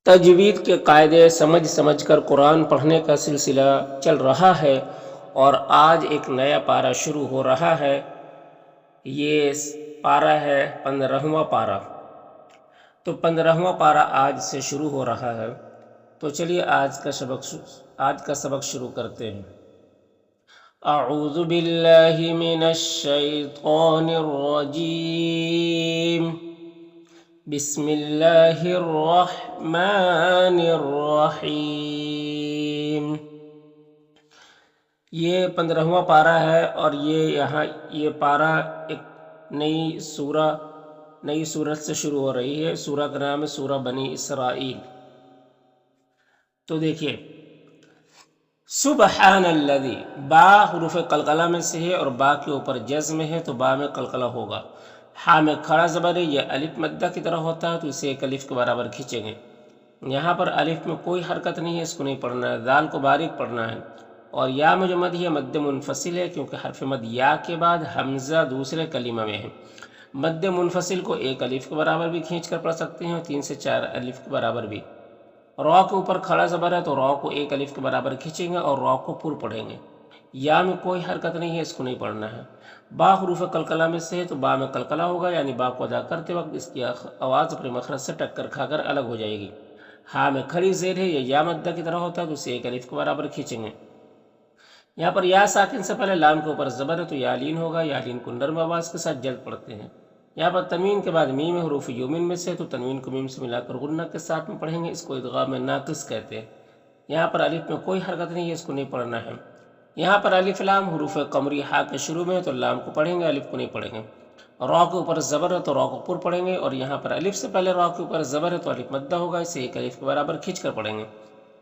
تجوید کے قاعدے سمجھ سمجھ کر قرآن پڑھنے کا سلسلہ چل رہا ہے اور آج ایک نیا پارہ شروع ہو رہا ہے۔ یہ پارہ ہے 15واں پارہ۔ تو 15واں پارہ آج سے شروع ہو رہا ہے۔ تو چلیے آج کا سبق شروع کرتے ہیں۔ اعوذ باللہ من الشیطان الرجیم، بسم اللہ الرحمن الرحیم۔ یہ 15واں پارہ ہے اور یہ پارہ ایک نئی سورت سے شروع ہو رہی ہے۔ سورہ کا نام ہے سورہ بنی اسرائیل۔ تو دیکھیے، سبحان الذی، با حروف قلقلہ میں سے ہے اور با کے اوپر جزم ہے تو با میں قلقلہ ہوگا۔ ہاں میں کھڑا زبر ہے، یہ الف مدہ کی طرح ہوتا ہے تو اسے ایک الف کے برابر کھینچیں گے۔ یہاں پر الف میں کوئی حرکت نہیں ہے، اس کو نہیں پڑھنا ہے، دال کو باریک پڑھنا ہے۔ اور یا میں جو مد ہے مد منفصل ہے، کیونکہ حرف مد یا کے بعد حمزہ دوسرے کلمہ میں ہے۔ مد منفصل کو ایک الف کے برابر بھی کھینچ کر پڑھ سکتے ہیں اور 3 سے 4 الف کے برابر بھی۔ را کے اوپر کھڑا زبر ہے تو را کو ایک الف کے برابر کھینچیں گے اور را کو پر پڑھیں گے۔ یا میں کوئی حرکت نہیں ہے، اس کو نہیں پڑھنا ہے۔ با حروف قلقلہ میں سے ہے تو با میں قلقلہ ہوگا، یعنی با کو ادا کرتے وقت اس کی آواز اپنے مخرج سے ٹکر کھا کر الگ ہو جائے گی۔ ہاں میں کھڑی زیر ہے، یہ یا مدہ کی طرح ہوتا ہے تو اسے ایک الف کے برابر کھینچیں گے۔ یہاں پر یا ساکن سے پہلے لام کے اوپر زبر ہے تو یا لین ہوگا، یا لین کو نرم آواز کے ساتھ جلد پڑھتے ہیں۔ یہاں پر تنوین کے بعد میم حروف یومین میں سے تو تنوین کو میم سے ملا کر غنہ کے ساتھ میں پڑھیں گے، اس کو ادغام ناقص کہتے ہیں۔ یہاں پر الف میں کوئی حرکت نہیں ہے، اس کو نہیں پڑھنا ہے۔ یہاں پر الف لام حروف قمری ہا کے شروع میں تو لام کو پڑھیں گے، الف کو نہیں پڑھیں گے۔ را کے اوپر زبر ہے تو را کو پر پڑھیں گے، اور یہاں پر الف سے پہلے را کے اوپر زبر ہے تو الف مدہ ہوگا، اسے ایک الف کے برابر کھینچ کر پڑھیں گے۔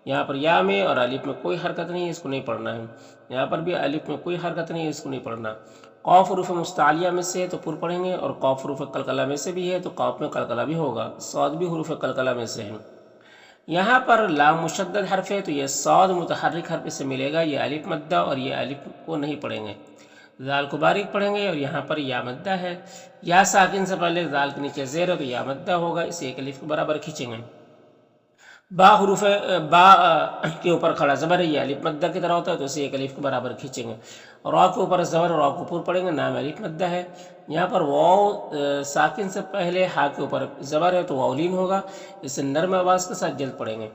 یہاں پر یا میں اور الف میں کوئی حرکت نہیں ہے، اس کو نہیں پڑھنا ہے۔ یہاں پر بھی الف میں کوئی حرکت نہیں ہے، اس کو نہیں پڑھنا۔ قاف حروف مستعلیہ میں سے ہے تو پر پڑھیں گے، اور قاف حروف قلقلہ میں سے بھی ہے تو قاف میں قلقلہ بھی ہوگا۔ صاد بھی حروف قلقلہ میں سے ہے۔ یہاں پر لام مشدد حرف ہے تو یہ صاد متحرک حرف سے ملے گا، یہ الف مدہ اور یہ الف کو نہیں پڑھیں گے، ذال کو باریک پڑھیں گے۔ اور یہاں پر یا مدہ ہے، یا ساکن سے پہلے ذال کے نیچے زیر ہے تو یا مدہ ہوگا، اسے ایک الف کے برابر کھینچیں گے۔ با حروف با کے اوپر کھڑا زبر ہے، یہ الف مدہ کی طرح ہوتا ہے تو اسے ایک الف کے برابر کھینچیں گے۔ را کے اوپر زبر اور را کو پر پڑھیں گے، نام الف مدہ ہے۔ یہاں پر واو ساکن سے پہلے ہا کے اوپر زبر ہے تو واو لین ہوگا، اسے نرم آواز کے ساتھ جلد پڑھیں گے۔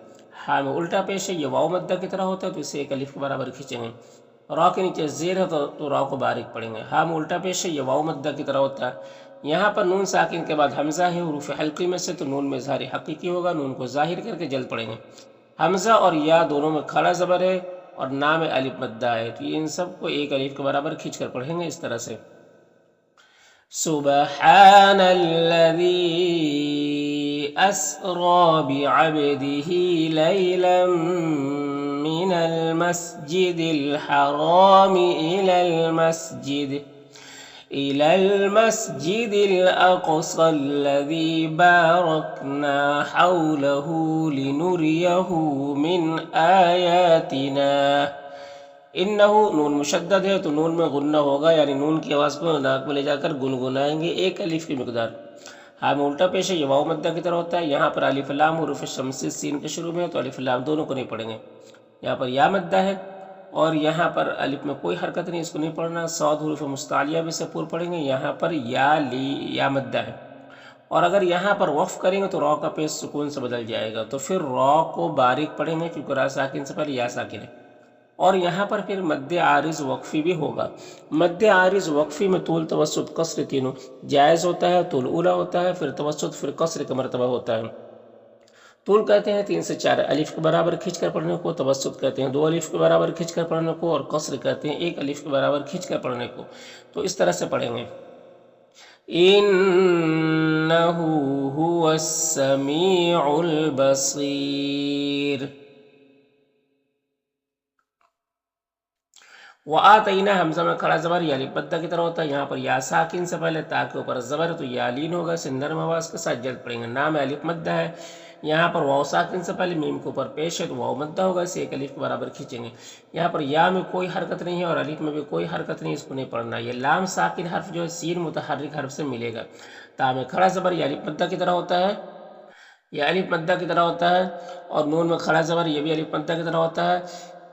ہا میں الٹا پیش ہے، یہ واو مدہ کی طرح ہوتا ہے تو اسے ایک الف کے برابر کھینچیں گے۔ را کے نیچے زیر ہے تو را کو باریک پڑھیں گے۔ ہا میں الٹا پیش ہے، یہ واو مدہ کی طرح ہوتا ہے۔ یہاں پر نون ساکن کے بعد حمزہ ہے حروف حلقی میں سے تو نون میں اظہار حقیقی ہوگا، نون کو ظاہر کر کے جلد پڑھیں گے۔ حمزہ اور یا دونوں میں کھڑا زبر ہے اور نام الف مدہ ہے تو ان سب کو ایک الف کے برابر کھینچ کر پڑھیں گے اس طرح سے۔ سبحان الذی اسری بعبده لیلا من المسجد الحرام إلى المسجد الأقصى الذي باركنا حوله لنريه من آياتنا۔ انہو نون مشدد ہے تو نون میں غنہ ہوگا، یعنی نون کی آواز کو ناک میں لے جا کر گنگنائیں گے، ایک الف کی مقدار۔ ہاں میں الٹا پیش ہے، یہ واو مدہ کی طرح ہوتا ہے۔ یہاں پر الف لام حروف شمسی سین کے شروع میں ہے تو الف لام دونوں کو نہیں پڑھیں گے۔ یہاں پر یا مدہ ہے اور یہاں پر الف میں کوئی حرکت نہیں، اس کو نہیں پڑھنا۔ صاد حروف مستعلیہ بھی سے پر پڑھیں گے، یہاں پر یا مدہ ہے۔ اور اگر یہاں پر وقف کریں گے تو را کا پیش سکون سے بدل جائے گا، تو پھر را کو باریک پڑھیں گے کیونکہ را ساکن سے پہلے یا ساکن ہے۔ اور یہاں پر پھر مد عارض وقفی بھی ہوگا۔ مد عارض وقفی میں طول توسط قصر تینوں جائز ہوتا ہے، طول اولا ہوتا ہے، پھر توسط، پھر قصر کا مرتبہ ہوتا ہے۔ طول کہتے ہیں 3 سے 4 الف کے برابر کھینچ کر پڑھنے کو، توسط کہتے ہیں 2 الف کے برابر کھینچ کر پڑھنے کو، اور قصر کہتے ہیں 1 الف کے برابر کھینچ کر پڑھنے کو۔ تو اس طرح سے پڑھیں گے۔ انہ هو السمیع البصیر۔ وآتینا حمزہ میں کھڑا زبر یا الف مدہ کی طرح ہوتا ہے۔ یہاں پر یا ساکن سے پہلے تا کے اوپر زبر ہے تو یا لین ہوگا، اسے نرم آواز کے ساتھ جلد پڑھیں گے، نام الف مدہ ہے۔ یہاں پر واو ساکن سے پہلے میم کے اوپر پیش ہے تو واو مدہ ہوگا، اسے ایک الف کے برابر کھینچیں گے۔ یہاں پر یا میں کوئی حرکت نہیں ہے اور الف میں بھی کوئی حرکت نہیں، اس کو نہیں پڑھنا۔ یہ لام ساکن حرف جو ہے سین متحرک حرف سے ملے گا۔ تا میں کھڑا زبر یا الف مدہ کی طرح ہوتا ہے۔ یہ الف مدہ کی طرح ہوتا ہے، اور نون میں کھڑا زبر یہ بھی الف مدہ کی طرح ہوتا ہے۔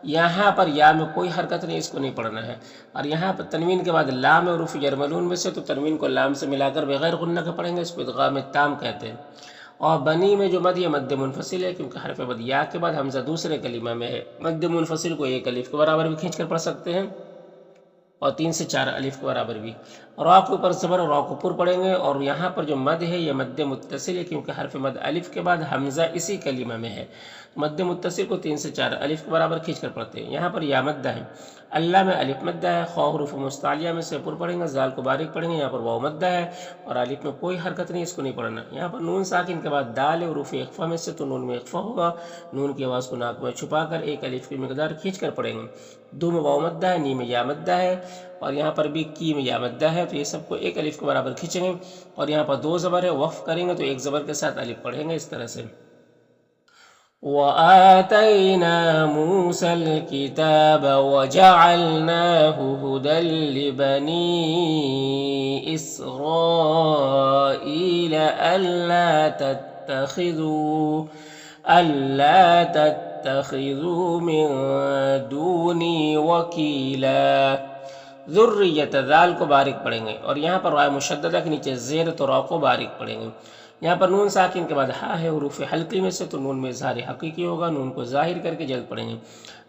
یہاں پر یا میں کوئی حرکت نہیں، اس کو نہیں پڑھنا ہے۔ اور یہاں پر تنوین کے بعد لام حروف جر ملون میں سے، تو تنوین کو لام سے ملا کر بغیر غنہ کے پڑھیں گے، اس کو ادغام تام کہتے ہیں۔ اور بنی میں جو مد یہ مد منفصل ہے، کیونکہ حرف مد یا کے بعد حمزہ دوسرے کلمہ میں ہے۔ مد منفصل کو ایک الف کے برابر بھی کھینچ کر پڑھ سکتے ہیں، اور 3 سے 4 الف کے برابر بھی۔ را کے اوپر زبر را کو پر پڑھیں گے، اور یہاں پر جو مد ہے یہ مد متصل ہے، کیونکہ حرف مد الف کے بعد حمزہ اسی کلمہ میں ہے۔ مد متصل کو 3 سے 4 الف کے برابر کھینچ کر پڑھتے ہیں۔ یہاں پر یا مدہ ہے، اللہ میں الف مدہ ہے، خواہ حروف مستعلیہ میں سے پر پڑھیں گے، زال کو باریک پڑھیں گے، یہاں پر واو مدہ ہے، اور الف میں کوئی حرکت نہیں، اس کو نہیں پڑھنا۔ یہاں پر نون ساکن کے بعد دال ہے حروف اخفا میں سے، تو نون میں اخفا ہوگا، نون کی آواز کو ناک میں چھپا کر ایک الف کی مقدار کھینچ کر پڑھیں گے۔ دو میں واو مدہ ہے، نی میں یا مدہ ہے، اور یہاں پر بھی کی میں یا مدہ ہے، تو یہ سب کو ایک الف کے برابر کھینچیں گے، اور یہاں پر 2 زبر ہے، وقف کریں گے تو ایک زبر کے ساتھ الف پڑھیں گے، اس طرح سے۔ وَآتَيْنَا مُوسَى الْكِتَابَ وَجَعَلْنَاهُ هُدًى لِبَنِي إِسْرَائِيلَ أَلَّا تَتَّخِذُوا مِن دُونِي وَكِيلًا۔ ذریت ذال کو باریک پڑھیں گے، اور یہاں پر رائے مشددہ کے نیچے زیر تو را کو باریک پڑھیں گے۔ یہاں پر نون ساکن کے بعد ہا ہے حروف حلقی میں سے، تو نون میں اظہار حقیقی ہوگا، نون کو ظاہر کر کے جلد پڑھیں گے۔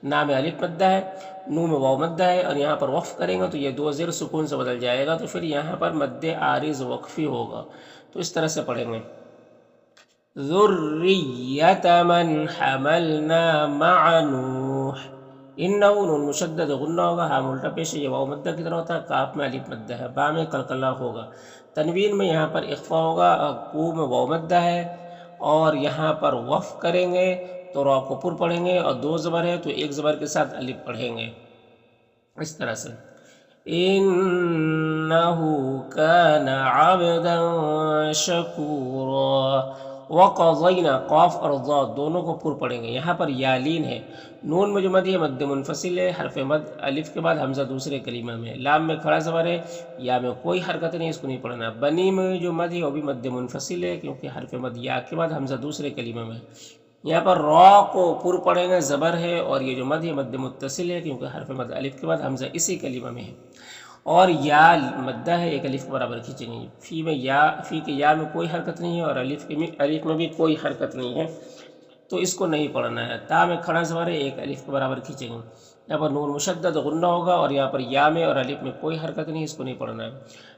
نا میں الف مدہ ہے، نون میں واو مدہ ہے، اور یہاں پر وقف کریں گے تو یہ 2 زیر سکون سے بدل جائے گا، تو پھر یہاں پر مد عارض وقفی ہوگا، تو اس طرح سے پڑھیں گے۔ ذریت من حملنا مع نوح، انہو نون مشدد غنہ ہوگا، ہاں الٹا پیش ہے، یہ واو مدہ کی طرح ہوتا ہے، کاف میں الف مدہ ہے، با میں قلقلہ ہوگا، تنوین میں یہاں پر اخفا ہوگا، کو میں واو مدہ ہے، اور یہاں پر وقف کریں گے تو را کو پر پڑھیں گے، اور 2 زبر ہے تو ایک زبر کے ساتھ الف پڑھیں گے، اس طرح سے۔ انہو کان عبدا شکورا۔ وقضینا، قاف اور ضاد دونوں کو پر پڑھیں گے، یہاں پر یالین ہے، نون میں جو مد ہے مد منفصل ہے، حرف مد الف کے بعد حمزہ دوسرے کلمہ میں ہے، لام میں کھڑا زبر ہے، یا میں کوئی حرکت نہیں، اس کو نہیں پڑھنا۔ بنی میں جو مد ہے وہ بھی مد منفصل ہے، کیونکہ حرف مد یا کے بعد حمزہ دوسرے کلمہ میں ہے۔ یہاں پر را کو پر پڑھیں گے، زبر ہے، اور یہ جو مد ہے مد متصل ہے، کیونکہ حرف مد الف کے بعد حمزہ اسی کلمہ میں ہے۔ اور یا مدہ ہے، ایک الف کے برابر کھینچیں گے۔ فی کے یا میں کوئی حرکت نہیں ہے، اور الف میں بھی کوئی حرکت نہیں ہے، تو اس کو نہیں پڑھنا ہے۔ تا میں کھڑا زبر ہے، ایک الف کے برابر کھینچیں گے، یہاں پر نون مشدد غنہ ہوگا، اور یہاں پر یا میں اور الف میں کوئی حرکت نہیں، اس کو نہیں پڑھنا ہے۔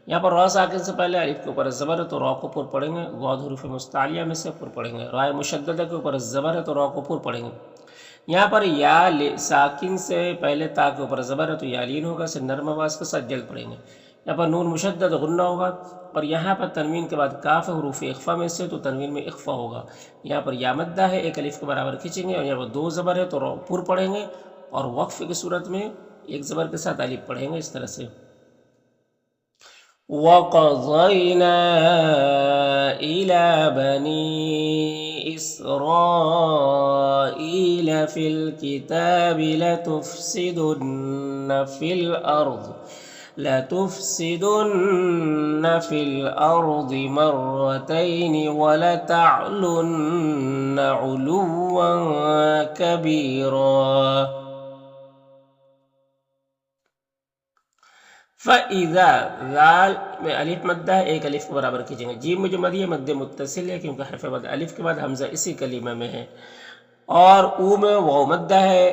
یہاں پر را ساکن سے پہلے الف کے اوپر زبر ہے تو را کو پر پڑھیں گے، غاد حروف مستعلیہ میں سے پر پڑھیں گے، رائے مشددہ کے اوپر زبر ہے تو را کو پر پڑھیں گے۔ یہاں پر یا ساکن سے پہلے تا کے اوپر زبر ہے تو یالین ہوگا، سے نرم آواز کے ساتھ جلد پڑھیں گے۔ یہاں پر نون مشدد غنہ ہوگا، اور یہاں پر تنوین کے بعد کاف حروف اخفا میں سے، تو تنوین میں اخفا ہوگا۔ یہاں پر یا مدہ ہے، ایک الف کے برابر کھینچیں گے، اور یہاں پر 2 زبر ہے تو پر پڑھیں گے، اور وقف کی صورت میں ایک زبر کے ساتھ الف پڑھیں گے، اس طرح سے۔ وَقَضَيْنَا إِلَى بَنِي إِسْرَائِيلَ فِي الْكِتَابِ لَتُفْسِدُنَّ فِي الْأَرْضِ مَرَّتَيْنِ وَلَتَعْلُنَّ عُلُوًّا كَبِيرًا۔ فَإِذَا ذال میں الف مدہ ہے، ایک الف کے برابر کھینچیں گے۔ جیم میں جو مد ہے مد متصل ہے، کیونکہ حرف مد الف کے بعد حمزہ اسی کلمہ میں ہے، اور او میں واو مدہ ہے،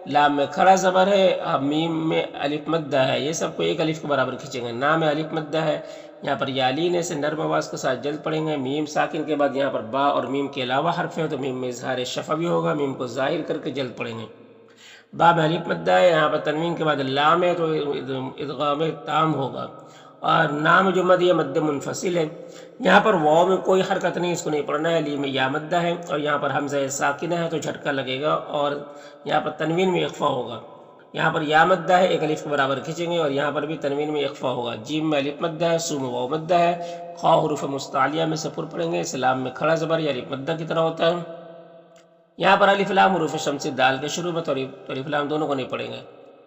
لام میں کھڑا زبر ہے، میم میں الف مدہ ہے، یہ سب کو ایک الف کے برابر کھینچیں گے۔ نا میں الف مدہ ہے، یہاں پر یالین سے نرم آواز کے ساتھ جلد پڑھیں گے۔ میم ساکن کے بعد یہاں پر با اور میم کے علاوہ حرف ہے، تو میم میں اظہار شفوی ہوگا، میم کو ظاہر کر کے جلد پڑھیں گے۔ با میں الف مدہ ہے، یہاں پر تنوین کے بعد لام ہے تو ادغام تام ہوگا، اور نام جو مد ہے مد منفصل ہے، یہاں پر واو میں کوئی حرکت نہیں، اس کو نہیں پڑھنا ہے۔ لی میں یا مدہ ہے، اور یہاں پر حمزہ ساکنہ ہے تو جھٹکا لگے گا، اور یہاں پر تنوین میں اخفا ہوگا۔ یہاں پر یا مدہ ہے، ایک الف کے برابر کھینچیں گے، اور یہاں پر بھی تنوین میں اخفا ہوگا۔ جیم میں الف مدہ ہے، سو میں واو مدہ ہے، خواہ حروف مستعلیہ میں سے پر پڑھیں گے، سلام میں کھڑا زبر یا الف مدہ کی طرح ہوتا ہے۔ یہاں پر الف لام حروف شمسی دال کے شروع میں، تو الف لام دونوں کو نہیں پڑھیں گے۔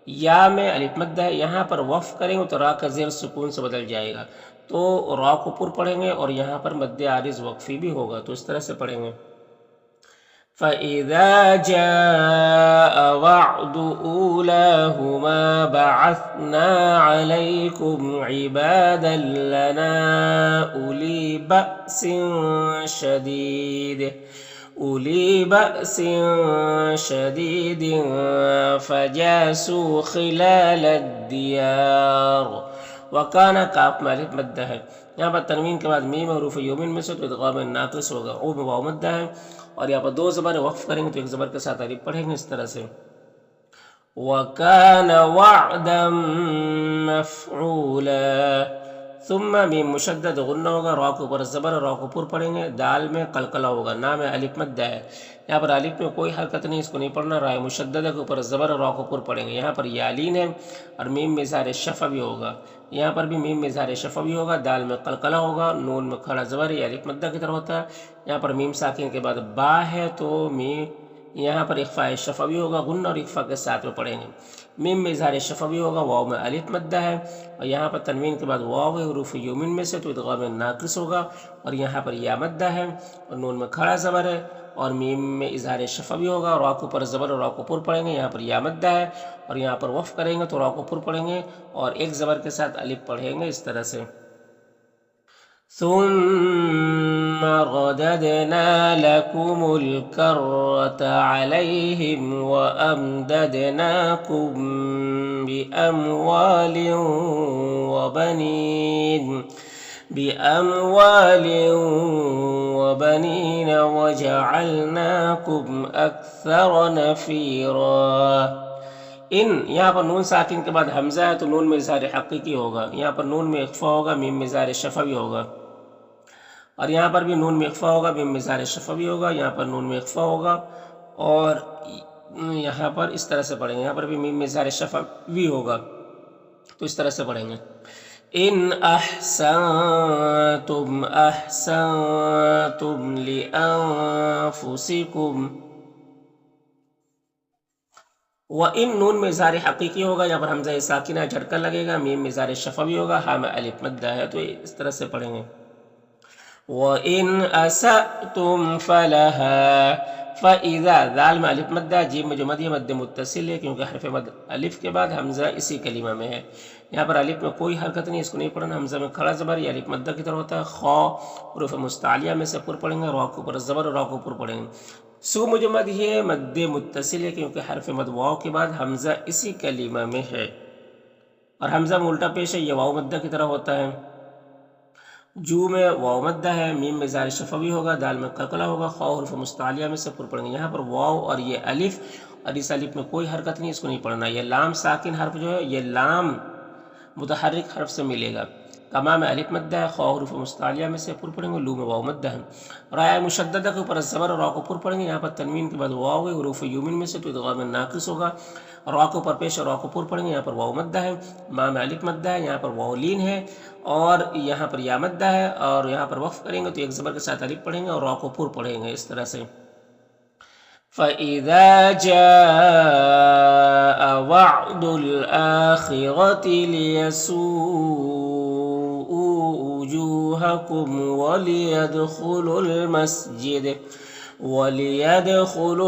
یا میں الف مدہ ہے، یہاں پر وقف کریں گے تو را کا زیر سکون سے بدل جائے گا، تو را کو پر پڑھیں گے اور یہاں پر مد عارض وقفی بھی ہوگا، تو اس طرح سے پڑھیں گے. فَإِذَا جَاءَ وَعْدُ أُولَاهُمَا بَعَثْنَا عَلَيْكُمْ عِبَادًا لَنَا أُولِي بَأْسٍ شَدِيدٍ فَجَاسُوا خِلَالَ الدِّيَارِ. وَكَانَ کاف میں الف مدہ ہے، یہاں پر تنوین کے بعد میم حروف یومین میں سے تو ادغام ناقص ہوگا. او میں واو مدہ ہے اور یہاں پر دو زبر وقف کریں گے تو ایک زبر کے ساتھ الف پڑھیں گے اس طرح سے. وَكَانَ وَعْدًا مَفْعُولًا. ثم میم مشدد غنہ ہوگا، را کے اوپر زبر، را کو پر پڑھیں گے. دال میں قلقلہ ہوگا، نا میں الف مدہ ہے، یہاں پر الف میں کوئی حرکت نہیں، اس کو نہیں پڑھنا. رائے مشددہ کے اوپر زبر، را کو پر پڑھیں گے. یہاں پر یالین ہے اور میم میں اظہار شفع بھی ہوگا، یہاں پر بھی میم میں اظہار شفع بھی ہوگا. دال میں قلقلہ ہوگا، نون میں کھڑا زبر یا الف مدہ کی طرح ہوتا ہے. یہاں پر میم ساکن کے بعد با ہے تو یہاں پر اخفاء شفع بھی ہوگا، غنہ اور اخفاء کے ساتھ میں پڑھیں گے. میم میں اظہار شفع بھی ہوگا، واو میں الف مدہ ہے اور یہاں پر تنوین کے بعد واو ہے حروف یومین میں سے تو ادغام ناقص ہوگا اور یہاں پر یا مدہ ہے اور نون میں کھڑا زبر ہے اور میم میں اظہار شفع بھی ہوگا. را کو پر زبر اور را کو پر پڑھیں گے، یہاں پر یا مدہ ہے اور یہاں پر وقف کریں گے تو را کو پر پڑھیں گے اور ایک زبر کے ساتھ الف پڑھیں گے اس طرح سے. ثم رددنا لكم الكرة عليهم وأمددناكم بأموال وبنين وجعلناكم أكثر نفيرا. ان یہاں پر نون ساکن کے بعد حمزہ ہے تو نون میں اظہار حقیقی ہوگا، یہاں پر نون میں اخفا ہوگا، میم میں اظہار شفع بھی ہوگا اور یہاں پر بھی نون میں اخفا ہوگا، میم میں اظہار شفع بھی ہوگا. یہاں پر نون میں اخفا ہوگا اور یہاں پر اس طرح سے پڑھیں گے، یہاں پر بھی میم میں اظہار شفع بھی ہوگا تو اس طرح سے پڑھیں گے. ان احسنتم احسنتم لانفسکم. وَإِن نون میں اظہار حقیقی ہوگا، یہاں پر حمزہ ساکنہ جھٹکا لگے گا، میم میں اظہار شفع بھی ہوگا، ہاں میں الف مدہ ہے تو اس طرح سے پڑھیں گے. وَإِنْ أَسَأْتُمْ فَلَهَا. فَإِذَا دال میں الف مدہ، جیم میں جو مد ہے مد متصل ہے کیونکہ حرف مد الف کے بعد حمزہ اسی کلمہ میں ہے. یہاں پر الف میں کوئی حرکت نہیں، اس کو نہیں پڑھنا. حمزہ میں کھڑا زبر یا الف مدہ کی طرح ہوتا ہے. خا حروف مستعلیہ میں سے پر پڑھیں گے، را کو پر زبر، را کو پر پڑھیں گے. سو مجمد یہ مد متصل ہے کیونکہ حرف مد واو کے بعد حمزہ اسی کلمہ میں ہے اور حمزہ میں الٹا پیش ہے، یہ واو مدہ کی طرح ہوتا ہے. جو میں واو مدہ ہے، میم میں اظہار شفع بھی ہوگا، دال میں قلقلہ ہوگا، خا حروف مستعلیہ میں سے پر پڑھیں گے. یہاں پر واو اور یہ الف اور اس الف میں کوئی حرکت نہیں، اس کو نہیں پڑھنا. یہ لام ساکن حرف جو ہے یہ لام متحرک حرف سے ملے گا. کما میں الف مدہ ہے، خا حروف مستعلیہ میں سے پر پڑھیں گے، لو میں واو مدہ ہے. رائے مشددہ کے اوپر زبر اور را کو پر پڑھیں گے، یہاں پر تنوین کے بعد واو ہے حروف یومین میں سے تو ادغام ناقص ہوگا. را کو پر پیش اور را کو پر پڑھیں گے، یہاں پر واو مدہ ہے. ما میں الف مدہ ہے، یہاں پر واو لین ہے اور یہاں پر یا مدہ ہے اور یہاں پر وقف کریں گے تو ایک زبر کے ساتھ الف پڑھیں گے اور را کو پر پڑھیں گے اس طرح سے. فَإِذَا جَاءَ وَعْدُ الْآخِرَةِ لِيَسُوءُوا وُجُوهَكُمْ وَلِيَدْخُلُوا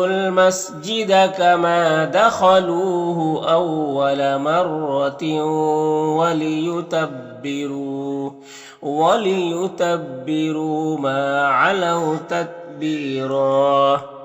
الْمَسْجِدَ كَمَا دَخَلُوهُ أَوَّلَ مَرَّةٍ وَلِيُتَبِّرُوا مَا عَلَوْا تَتْبِيرًا.